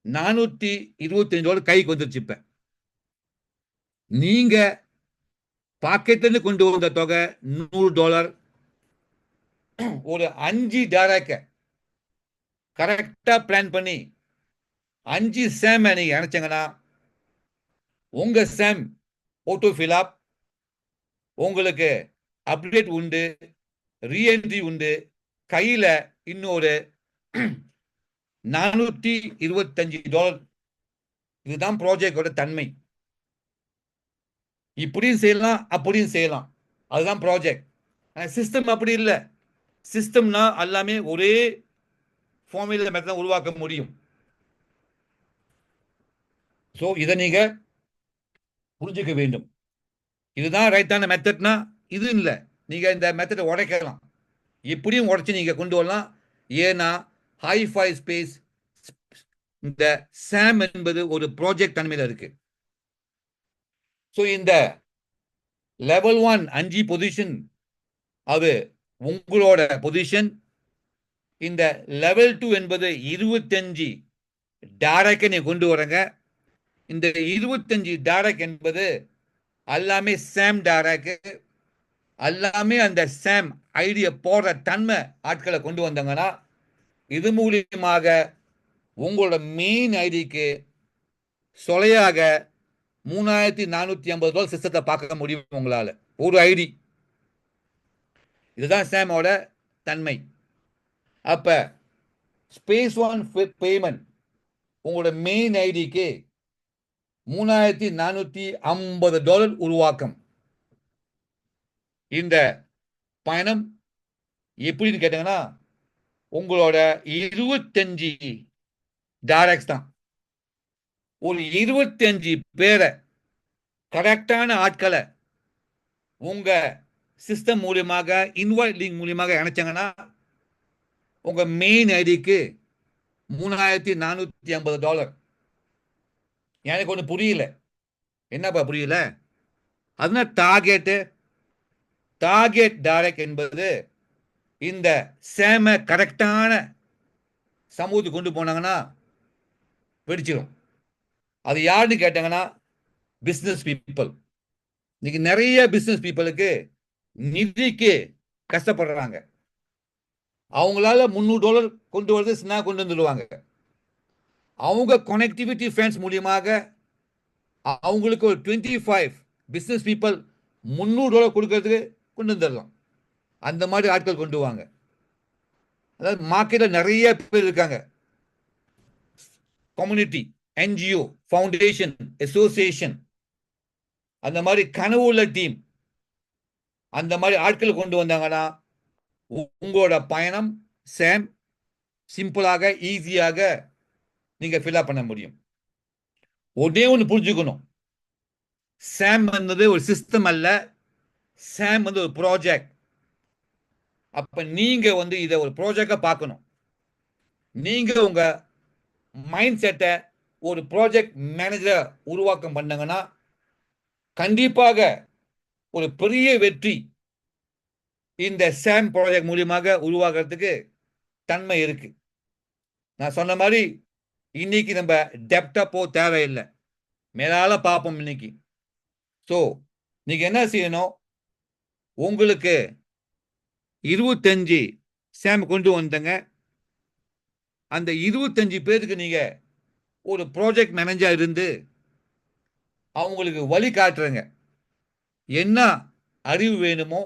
A: $425 கைக்கு வந்துருச்சு. இப்ப நீங்க பாக்கெட்ல இருந்து கொண்டு வந்த தொகை $100. ஒரு 5 டைரக்ட கரெக்டா பிளான் பண்ணி 5 சேம் நீங்க நினைச்சீங்கன்னா உங்க சேம் ஆட்டோ ஃபில் அப், உங்களுக்கு அப்டேட் உண்டு, ரீஎன்ட்ரி உண்டு, கையில இன்னொரு $425. இதுதான் ப்ராஜெக்டோட தன்மை. இப்படியும் செய்யலாம், அப்படியும் செய்யலாம். அதுதான் ப்ராஜெக்ட். சிஸ்டம் அப்படி இல்லை. சிஸ்டம்னா எல்லாமே ஒரே ஃபார்முலா மெத்தட் உருவாக்க முடியும். ஸோ இதை நீங்க புரிஞ்சுக்க வேண்டும். இதுதான் ரைட்டான மெத்தட்னா இது இல்லை. நீங்க இந்த மெத்தடை உடைக்கலாம், எப்படியும் உடைச்சு நீங்க கொண்டு வரலாம். ஏன்னா ஹைஃபை ஸ்பேஸ் இந்த சாம் என்பது ஒரு ப்ராஜெக்ட் தன்மையில் இருக்கு. ஸோ இந்த லெவல் 1 5 பொசிஷன் அது உங்களோட பொசிஷன். இந்த லெவல் 2 என்பது 25 டைரக்ட் நீ கொண்டு வரங்க. இந்த 25 டைரக்ட் என்பது எல்லாமே சாம் டைரக்ட். எல்லாமே அந்த சாம் ஐடியா போடுற தன்மை ஆட்களை கொண்டு வந்தாங்கன்னா இது மூலியமாக உங்களோட மெயின் ஐடிக்கு சொலையாக $3450 சிஸ்டத்தை பார்க்க முடியும் உங்களால ஒரு ஐடி. இதுதான் சாமோட தன்மை. அப்ப ஸ்பேஸ் 1 பேமெண்ட் உங்களோட மெயின் ஐடிக்கு $3450 உருவாக்கம். இந்த பயணம் எப்படின்னு கேட்டீங்கன்னா உங்களோட 25 டைரக்ட்ஸ் தான். ஒரு 25 பேரை கரெக்டான ஆட்களை உங்க சிஸ்டம் மூலியமாக இன்வைட் லிங்க் மூலியமாக இணைச்சாங்கன்னா உங்க மெயின் ஐடிக்கு $3450. எனக்கு ஒன்று புரியல. என்னப்பா புரியல? அதுனா டார்கெட் டைரக்ட் என்பது இந்த சேம கரெக்டான சமூகத்துக்கு கொண்டு போனாங்கன்னா வெடிச்சிடும். அது யாருன்னு கேட்டாங்கன்னா பிசினஸ் பீப்புள். இன்னைக்கு நிறைய பிசினஸ் பீப்புளுக்கு நிதிக்கு கஷ்டப்படுறாங்க. அவங்களால $300 கொண்டு வருது கொண்டு வந்துடுவாங்க. அவங்க கனெக்டிவிட்டி ஃப்ரெண்ட்ஸ் மூலியமாக அவங்களுக்கு ஒரு 25 பிசினஸ் பீப்புள் $300 கொடுக்கறதுக்கு கொண்டு வந்துடலாம். அந்த மாதிரி ஆட்கள் கொண்டு வாங்க. அதாவது மார்க்கெட்ல நிறைய பேர் இருக்காங்க. கம்யூனிட்டி, என்ஜிஓ, ஃபவுண்டேஷன், அசோசியேஷன், அந்த மாதிரி கனவுள்ள டீம், அந்த மாதிரி ஆட்கள் கொண்டு வந்தாங்கன்னா உங்களோட பயணம் சேம் சிம்பிளாக ஈஸியாக நீங்க ஃபில் பண்ண முடியும். ஒன்னே ஒன்று புரிஞ்சுக்கணும், சாம் வந்தது ஒரு சிஸ்டம் அல்ல, சாம் வந்து ஒரு ப்ராஜெக்ட். அப்ப நீங்க வந்து இதை ஒரு ப்ராஜெக்டா பார்க்கணும். நீங்க உங்க மைண்ட் செட்டை ஒரு ப்ராஜெக்ட் மேனேஜரை உருவாக்கம் பண்ணாங்கன்னா கண்டிப்பாக ஒரு பெரிய வெற்றி இந்த சாம் ப்ராஜெக்ட் மூலியமாக உருவாக்குறதுக்கு தன்மை இருக்கு. நான் சொன்ன மாதிரி இன்னைக்கு நம்ம டெப்தா போ தேவையில்லை, மேலால பார்ப்போம் இன்னைக்கு. ஸோ நீங்க என்ன செய்யணும், உங்களுக்கு 25 சாம் கொண்டு வந்தங்க. அந்த 25 பேருக்கு நீங்க ஒரு ப்ராஜெக்ட் மேனேஜர் இருந்து அவங்களுக்கு வழி காட்டுறங்க. என்ன அறிவு வேணுமோ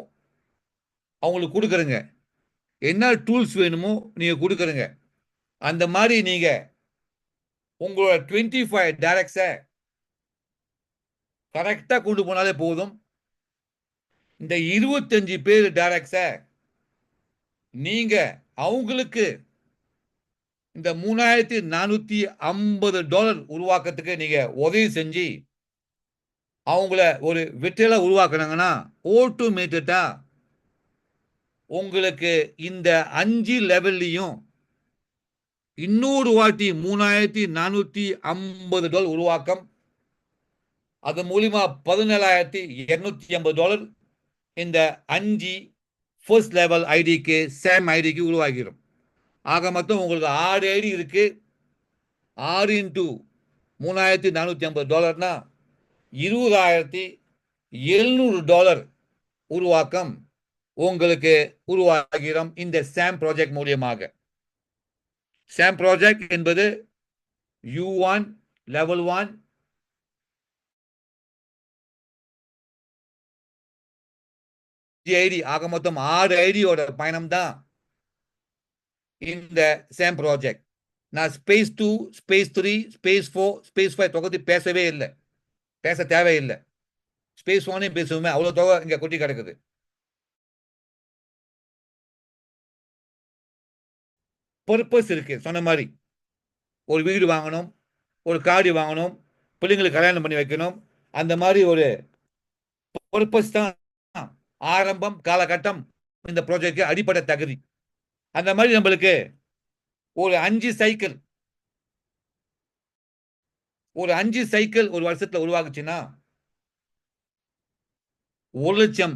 A: அவங்களுக்கு கொடுக்குறங்க, என்ன டூல்ஸ் வேணுமோ நீங்க கொடுக்குறங்க. அந்த மாதிரி நீங்க உங்களோட 25 டைரக்ட்ஸை கரெக்டா கொண்டு போனாலே போதும். இந்த 25 பேர் டைரக்ட்ஸை நீங்க அவங்களுக்கு இந்த $3450 உருவாக்கத்துக்கு நீங்க உதவி செஞ்சு அவங்கள ஒரு வெற்றில உருவாக்குனாங்கன்னா ஆட்டோமேட்டடா உங்களுக்கு இந்த 5 லெவல்லையும் இன்னொரு வாட்டி $3450 உருவாக்கம். அது மூலியமா $17,250 இந்த 5 ஃபர்ஸ்ட் லெவல் ஐடிக்கு சாம் ஐடிக்கு உருவாகிடும். ஆக மொத்தம் உங்களுக்கு 6 ஐடி இருக்கு. 6 இன்ட்டு $3,450 $20,700 உருவாக்கம் உங்களுக்கு உருவாகிறோம் இந்த சாம் ப்ராஜெக்ட் மூலியமாக. சாம் ப்ராஜெக்ட் என்பது U1 லெவல் 1 ஐடி ஆக மொத்தம் 6 ஐடியோட பயணம் தான் இந்த சாம் ப்ராஜெக்ட். நான் ஸ்பேஸ் 2, ஸ்பேஸ் 3, ஸ்பேஸ் 4, ஸ்பேஸ் 5 தொகுதி பேசவே இல்லை, பேச தேவையில்லை. ஸ்பேஸ் 1 பேசுவோமே, அவ்வளோ தொகை இங்க கொட்டி கிடக்குது. பர்பஸ் இருக்கு. சொன்ன மாதிரி ஒரு வீடு வாங்கணும், ஒரு காடி வாங்கணும், பிள்ளைங்களுக்கு கல்யாணம் பண்ணி வைக்கணும், அந்த மாதிரி ஒரு பர்பஸ் தான் ஆரம்பம் காலகட்டம் இந்த ப்ராஜெக்ட் அடிப்படை தகுதி. அந்த மாதிரி நம்மளுக்கு ஒரு 5 சைக்கிள் ஒரு வருஷத்துல உருவாகுச்சுன்னா $1 லட்சம்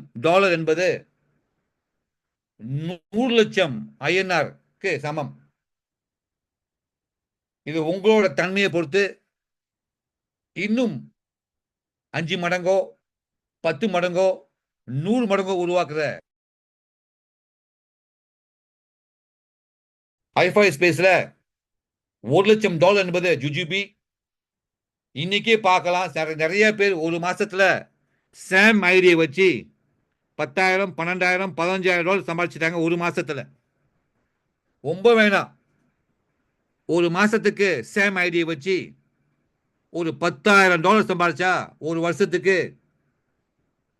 A: என்பது 100 லட்சம் INR-க்கு சமம். இது உங்களோட தன்மையை பொறுத்து இன்னும் 5 மடங்கோ 10 மடங்கோ 100 மடங்கோ உருவாக்குற ஐஃபை ஸ்பேஸ்ல $1 லட்சம் என்பது ஜுஜுபி. இன்னைக்கே பார்க்கலாம், நிறைய பேர் ஒரு மாசத்துல சாம் ஐடியை வச்சு 10,000, 12,000, $15,000 சம்பாதிச்சிட்டாங்க ஒரு மாசத்துல. ரொம்ப வேணாம், ஒரு மாசத்துக்கு சாம் ஐடியை வச்சு ஒரு $10,000 சம்பாதிச்சா ஒரு வருஷத்துக்கு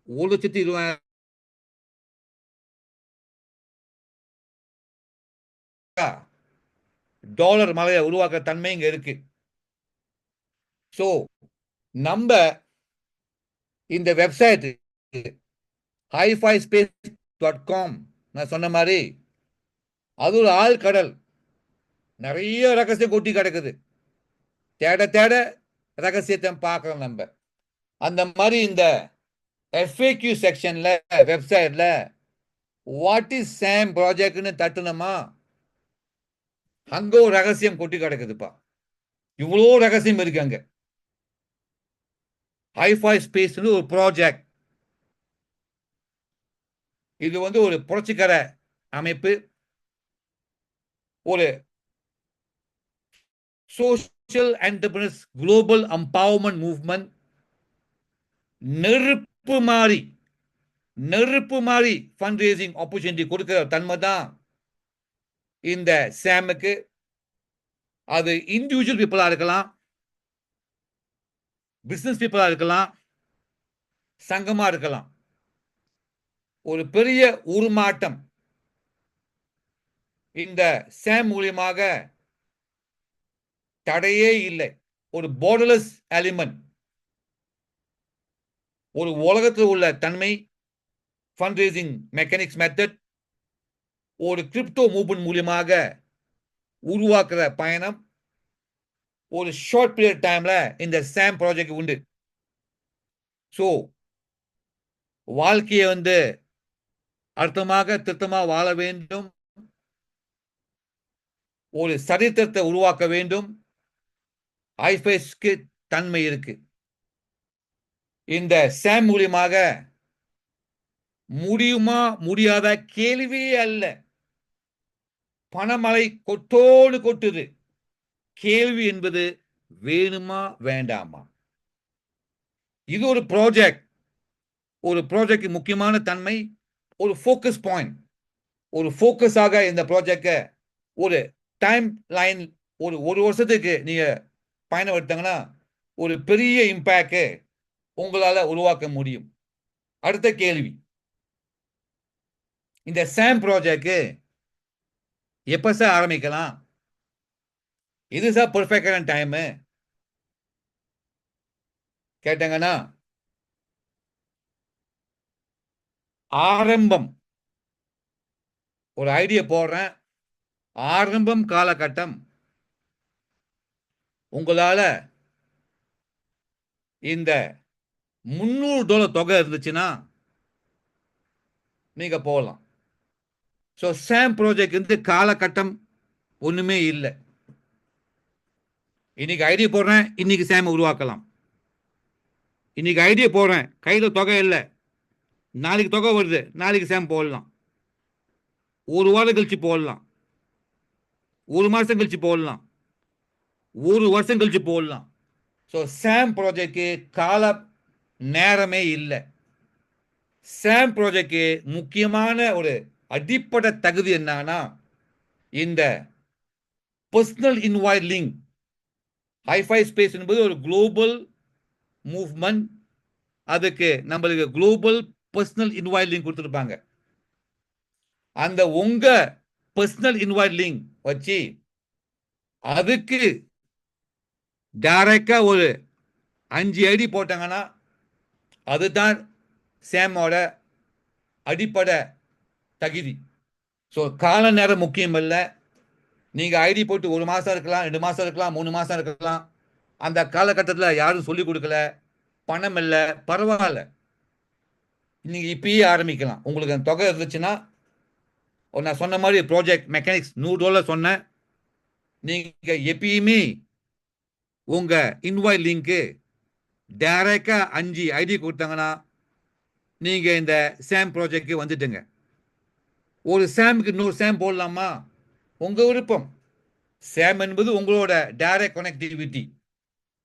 A: $1,20,000 மலையை உருவாக்குற தன்மை இங்க இருக்கு. சோ நம்ம இந்த வெப்சைட் hifaispace.com நான் சொன்ன மாதிரி அது ஒரு ஆழ்கடல், நிறைய ரகசியம் கொட்டி கிடக்குது. தேட தேட ரகசியத்தை பார்க்கலாம் நம்ம. அந்த மாதிரி இந்த FAQ செக்ஷன்ல வெப்சைட்ல வாட் இஸ் சாம் ப்ராஜெக்ட்னு தட்டுனமா அங்க ஒரு ரகசியம் கொட்டி கிடக்குதுப்பா. இவ்வளோ ரகசியம் இருக்கு அங்க. ஹைஃபை ஸ்பேஸ் ஒரு ப்ராஜெக்ட். இது ஒரு புரட்சிகர அமைப்பு, ஒரு social enterprise global empowerment movement. நெருப்பு மாதிரி ஃபண்ட் ரேசிங் ஆப்பர்ச்சுனிட்டி கொடுக்கிற தன்மை தான் இந்த சாமுக்கு. அது இண்டிவிஜுவல் பீப்புளா இருக்கலாம், பிசினஸ் பீப்புளா இருக்கலாம், சங்கமா இருக்கலாம். ஒரு பெரிய உருமாட்டம் இந்த சாம் மூலியமாக தடையே இல்லை. ஒரு பார்டர்லெஸ் எலிமெண்ட், ஒரு உலகத்தில் உள்ள தன்மை, ஃபண்ட் ரேசிங் மெக்கானிக்ஸ் மெத்தட், ஒரு கிரிப்டோ மூவ்மெண்ட் மூலியமாக உருவாக்குற பயணம் ஒரு ஷார்ட் பீரியட் டைம்ல இந்த சாம் ப்ராஜெக்ட் உண்டு. ஸோ வாழ்க்கையை அர்த்தமாக திருத்தமாக வாழ வேண்டும், ஒரு சரித்திரத்தை உருவாக்க வேண்டும். ஐஃபைஸ்க்கு தன்மை இருக்கு. இந்த சாம் மூலியமாக முடியுமா முடியாத கேள்வியே அல்ல, பணமழை கொட்டோடு கொட்டுது. கேள்வி என்பது வேணுமா வேண்டாமா. இது ஒரு ப்ராஜெக்ட் முக்கியமான தன்மை, ஒரு ஃபோக்கஸ் பாயிண்ட். ஒரு ஃபோக்கஸாக இந்த ப்ராஜெக்ட ஒரு டைம் லைன் ஒரு வருஷத்துக்கு நீங்க பயன்படுத்திங்கன்னா ஒரு பெரிய இம்பாக்ட் உங்களால உருவாக்க முடியும். அடுத்த கேள்வி, இந்த சாம் ப்ராஜெக்ட் எப்ப சார் ஆரம்பிக்கலாம்? இது சார் பெர்ஃபெக்டான டைம் கேட்டாங்கன்னா, ஆரம்பம் ஒரு ஐடியா போடுறேன், ஆரம்பம் காலகட்டம் உங்களால இந்த $300 தொகை இருந்துச்சுன்னா நீங்க போகலாம். ஸோ சாம் ப்ராஜெக்ட் காலகட்டம் ஒண்ணுமே இல்லை. இன்னைக்கு ஐடியா போடுறேன், இன்னைக்கு சேமை உருவாக்கலாம். இன்னைக்கு ஐடியா போடுறேன், கையில் தொகை இல்லை, நாளைக்கு தொகை வருது, நாளைக்கு சேம் போடலாம். ஒரு வாரம் கழிச்சு போடலாம், ஒரு மாசம் கழிச்சு போடலாம், ஒரு வருஷம் கழிச்சு போடலாம். ஸோ சாம் ப்ராஜெக்ட்க்கு கால நேரமே இல்லை. சாம் ப்ராஜெக்ட்க்கு முக்கியமான ஒரு அடிப்படை தகுதி என்னன்னா, இந்த பர்சனல் இன்வாய்ட் லிங்க். ஹைஃபை ஸ்பேஸ் என்பது ஒரு குளோபல் மூவ்மெண்ட். அதுக்கு நம்மளுக்கு குளோபல் பர்சனல் இன்வாய்ட் லிங்க் கொடுத்துருப்பாங்க. அந்த உங்க பர்சனல் இன்வாய்ட் லிங்க் வச்சு அதுக்கு டைரக்டா ஒரு 5 ஐடி போட்டாங்கன்னா அதுதான் சேமோட அடிப்படை தகுதி. ஸோ கால நேரம் முக்கியம் இல்லை. நீங்க ஐடி போட்டு 1 மாசம் இருக்கலாம், 2 மாசம் இருக்கலாம், 3 மாசம் இருக்கலாம். அந்த காலகட்டத்தில் யாரும் சொல்லிக் கொடுக்கல, பணம் இல்லை, பரவாயில்ல. நீங்க இப்பயே ஆரம்பிக்கலாம். உங்களுக்கு அந்த தொகை இருந்துச்சுன்னா, நான் சொன்ன மாதிரி ப்ராஜெக்ட் மெக்கானிக்ஸ் $100 சொன்னேன். நீங்க எப்பயுமே உங்க இன்வாய்ட் லிங்க்கு டைரக்டா 5 ஐடி கொடுத்தாங்கன்னா நீங்க இந்த சாம் ப்ராஜெக்ட்க்கு வந்துட்டுங்க. ஒரு சாமுக்கு 100 சாம் போடலாமா? உங்க விருப்பம். சாம் என்பது உங்களோட டைரக்ட் கனெக்டிவிட்டி.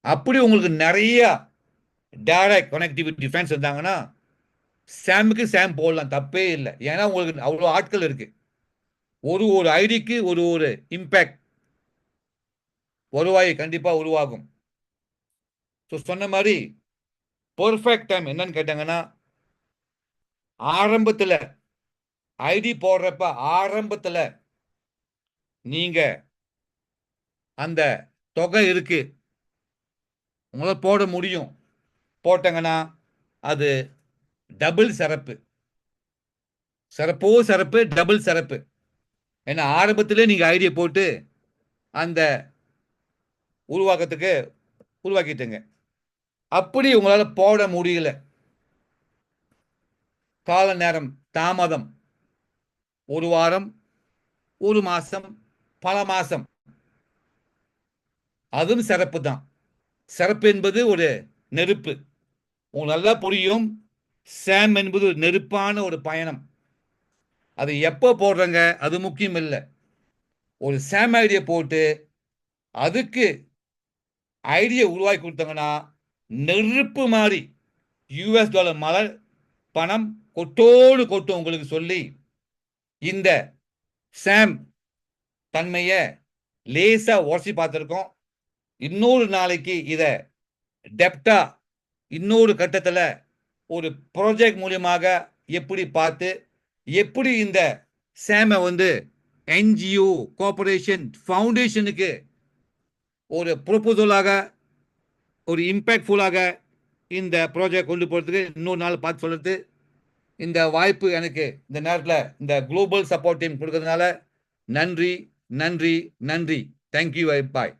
A: அப்படி உங்களுக்கு நிறைய டைரக்ட் கனெக்டிவிட்டி ஃப்ரெண்ட்ஸ் இருந்தாங்கன்னா சாமுக்கு சாம் போடலாம், தப்பே இல்லை. ஏன்னா உங்களுக்கு அவ்வளோ ஆட்கள் இருக்கு. ஒரு ஐடிக்கு ஒரு இம்பேக்ட் வருவாய் கண்டிப்பா உருவாகும். ஸோ சொன்ன மாதிரி பெர்ஃபெக்ட் டைம் என்னன்னு கேட்டாங்கன்னா, ஆரம்பத்தில் ஐடி போடுறப்ப ஆரம்பத்தில் நீங்க அந்த தொகை இருக்கு, உங்களால் போட முடியும், போட்டாங்கன்னா அது டபுள் சிறப்பு. சிறப்பு டபுள் சிறப்பு. ஏன்னா ஆரம்பத்திலே நீங்க ஐடியா போட்டு அந்த உருவாக்கிட்டுங்க. அப்படி உங்களால் போட முடியல, கால நேரம் தாமதம், ஒரு வாரம், ஒரு மாசம், பல மாசம், அதுவும் சிறப்பு தான். சிறப்பு என்பது ஒரு நெருப்பு. உங்களுக்கு நல்லா புரியும். சாம் என்பது ஒரு நெருப்பான ஒரு பயணம். அது எப்போ போடுறங்க அது முக்கியம் இல்லை. ஒரு சாம் ஐடியா போட்டு அதுக்கு ஐடியா உருவாக்கி கொடுத்தாங்கன்னா நெருப்பு மாதிரி $US மழை பணம் கொட்டோடு கொட்டும் உங்களுக்கு சொல்லி இந்த சாம் தன்மையை லேசா உரசி பார்த்துருக்கோம். இன்னொரு நாளைக்கு இதை டெப்டா இன்னொரு கட்டத்தில் ஒரு ப்ராஜெக்ட் மூலியமாக எப்படி பார்த்து எப்படி இந்த சேமை என்ஜிஓ கோஆபரேஷன் ஃபவுண்டேஷனுக்கு ஒரு ப்ரொபோசலாக ஒரு இம்பேக்ட்ஃபுல்லாக இந்த ப்ராஜெக்ட் கொண்டு போகிறதுக்கு இன்னொரு நாள் பார்த்து சொல்கிறது. இந்த வாய்ப்பு எனக்கு இந்த நேரத்தில் இந்த குளோபல் சப்போர்ட் டீம் கொடுக்கறதுனால நன்றி நன்றி நன்றி. தேங்க்யூ. பாய்.